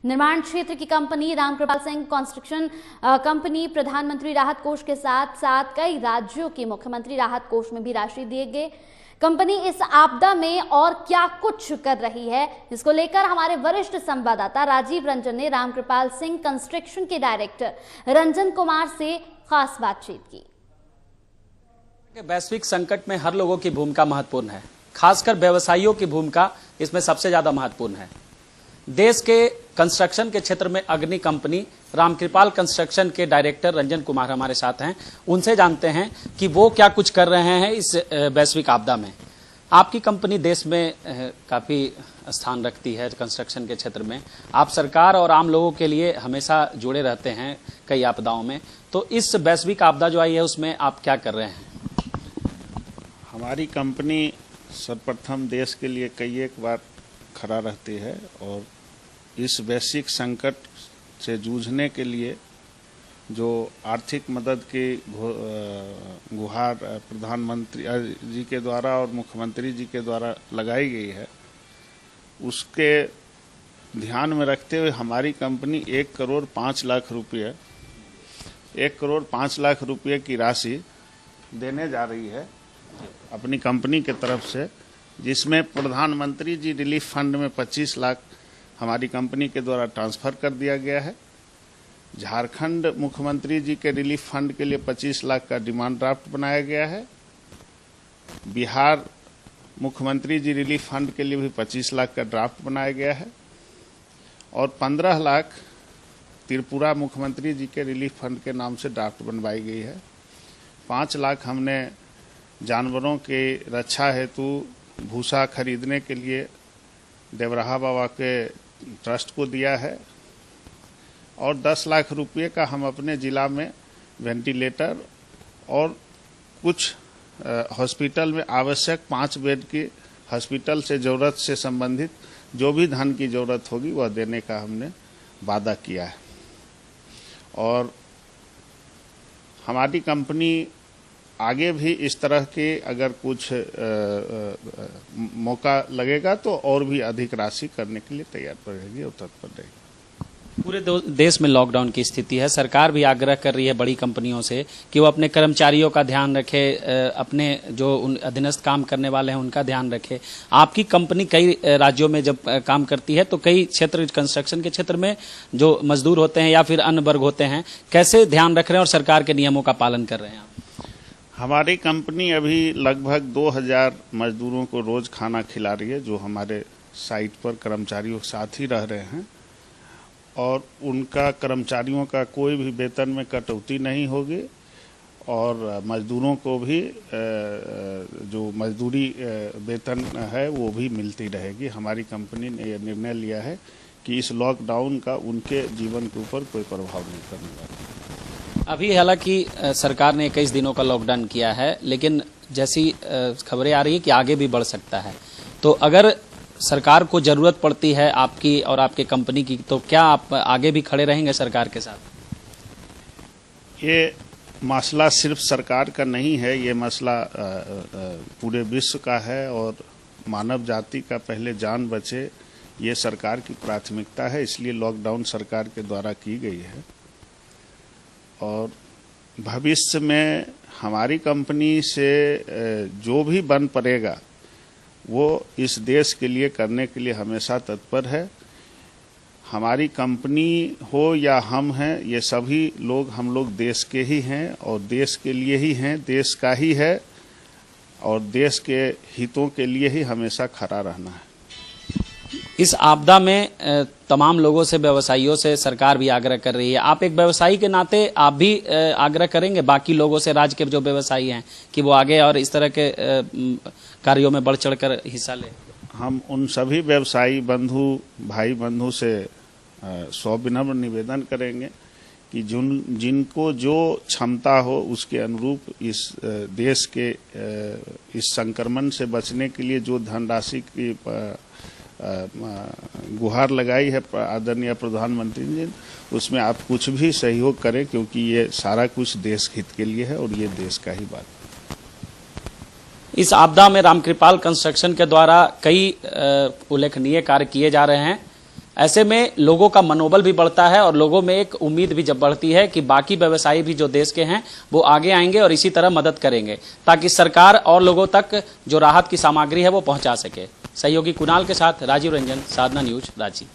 निर्माण क्षेत्र की company Ramkripal Singh construction company प्रधानमंत्री राहत कोष के साथ साथ कई राज्यों के मुख्यमंत्री राहत कोष में भी राशि दिए गए। कंपनी इस आपदा में और क्या कुछ कर रही है, इसको लेकर हमारे वरिष्ठ संवाददाता राजीव रंजन ने रामकृपाल सिंह कंस्ट्रक्शन के डायरेक्टर रंजन कुमार से खास बातचीत की। वैश्विक संकट में हर लोगों की भूमिका महत्वपूर्ण है, खासकर व्यवसायियों की भूमिका इसमें सबसे ज्यादा महत्वपूर्ण है। देश के कंस्ट्रक्शन के क्षेत्र में अग्रणी कंपनी रामकृपाल कंस्ट्रक्शन के डायरेक्टर रंजन कुमार हमारे साथ हैं। उनसे जानते हैं कि वो क्या कुछ कर रहे हैं इस वैश्विक आपदा में। आपकी कंपनी देश में काफी स्थान रखती है कंस्ट्रक्शन के क्षेत्र में। आप सरकार और आम लोगों के लिए हमेशा जुड़े रहते हैं कई आपदाओं में, तो इस वैश्विक आपदा जो आई है उसमें आप क्या कर रहे हैं? हमारी कंपनी सर्वप्रथम देश के लिए कई एक बार खड़ा रहती है और इस वैश्विक संकट से जूझने के लिए जो आर्थिक मदद की गुहार प्रधानमंत्री जी के द्वारा और मुख्यमंत्री जी के द्वारा लगाई गई है, उसके ध्यान में रखते हुए हमारी कंपनी 1,05,00,000 रुपये 1,05,00,000 रुपये की राशि देने जा रही है अपनी कंपनी के तरफ से, जिसमें प्रधानमंत्री जी रिलीफ फंड में 25 लाख हमारी कंपनी के द्वारा ट्रांसफर कर दिया गया है। झारखंड मुख्यमंत्री जी के रिलीफ फंड के लिए 25 लाख का डिमांड ड्राफ्ट बनाया गया है। बिहार मुख्यमंत्री जी रिलीफ फंड के लिए भी 25 लाख का ड्राफ्ट बनाया गया है और 15 लाख त्रिपुरा मुख्यमंत्री जी के रिलीफ फंड के नाम से ड्राफ्ट बनवाई गई है। 5 लाख हमने जानवरों के रक्षा हेतु भूसा खरीदने के लिए देवराहा बाबा के ट्रस्ट को दिया है और 10 लाख रुपये का हम अपने जिला में वेंटिलेटर और कुछ हॉस्पिटल में आवश्यक 5 बेड की हॉस्पिटल से ज़रूरत से संबंधित जो भी धन की ज़रूरत होगी वह देने का हमने वादा किया है। और हमारी कंपनी आगे भी इस तरह के अगर कुछ मौका लगेगा तो और भी अधिक राशि करने के लिए तैयार रहेगी और तत्पर रहेगी। पूरे देश में लॉकडाउन की स्थिति है, सरकार भी आग्रह कर रही है बड़ी कंपनियों से कि वो अपने कर्मचारियों का ध्यान रखे, अपने जो अधीनस्थ काम करने वाले हैं उनका ध्यान रखे। आपकी कंपनी कई राज्यों में जब काम करती है तो कई क्षेत्र कंस्ट्रक्शन के क्षेत्र में जो मजदूर होते हैं या फिर अन्य वर्ग होते हैं, कैसे ध्यान रख रहे हैं और सरकार के नियमों का पालन कर रहे हैं? हमारी कंपनी अभी लगभग 2000 मजदूरों को रोज खाना खिला रही है, जो हमारे साइट पर कर्मचारियों के साथ ही रह रहे हैं और उनका कर्मचारियों का कोई भी वेतन में कटौती नहीं होगी और मजदूरों को भी जो मजदूरी वेतन है वो भी मिलती रहेगी। हमारी कंपनी ने यह निर्णय लिया है कि इस लॉकडाउन का उनके जीवन के ऊपर कोई प्रभाव नहीं करने वाला। अभी हालांकि सरकार ने 21 दिनों का लॉकडाउन किया है, लेकिन जैसी खबरें आ रही है कि आगे भी बढ़ सकता है, तो अगर सरकार को जरूरत पड़ती है आपकी और आपके कंपनी की, तो क्या आप आगे भी खड़े रहेंगे सरकार के साथ? ये मसला सिर्फ सरकार का नहीं है, ये मसला पूरे विश्व का है और मानव जाति का पहले जान बचे ये सरकार की प्राथमिकता है, इसलिए लॉकडाउन सरकार के द्वारा की गई है। और भविष्य में हमारी कंपनी से जो भी बन पड़ेगा वो इस देश के लिए करने के लिए हमेशा तत्पर है। हमारी कंपनी हो या हम हैं, ये सभी लोग हम लोग देश के ही हैं और देश के लिए ही हैं, देश का ही है और देश के हितों के लिए ही हमेशा खड़ा रहना है। इस आपदा में तमाम लोगों से, व्यवसायियों से सरकार भी आग्रह कर रही है। आप एक व्यवसायी के नाते आप भी आग्रह करेंगे बाकी लोगों से, राज्य के जो व्यवसायी हैं, कि वो आगे और इस तरह के कार्यों में बढ़ चढ़कर हिस्सा लें? हम उन सभी व्यवसायी बंधु, भाई बंधु से सविनम्र निवेदन करेंगे कि जिनको जो क्षमता हो उसके अनुरूप इस देश के इस संक्रमण से बचने के लिए जो धनराशि की गुहार लगाई है आदरणीय प्रधानमंत्री जी, उसमें आप कुछ भी सहयोग करें, क्योंकि ये सारा कुछ देश हित के लिए है और ये देश का ही बात है। इस आपदा में रामकृपाल कंस्ट्रक्शन के द्वारा कई उल्लेखनीय कार्य किए जा रहे हैं। ऐसे में लोगों का मनोबल भी बढ़ता है और लोगों में एक उम्मीद भी जब बढ़ती है कि बाकी व्यवसायी भी जो देश के हैं वो आगे आएंगे और इसी तरह मदद करेंगे ताकि सरकार और लोगों तक जो राहत की सामग्री है वो पहुंचा सके। सहयोगी कुणाल के साथ राजीव रंजन, साधना न्यूज, रांची।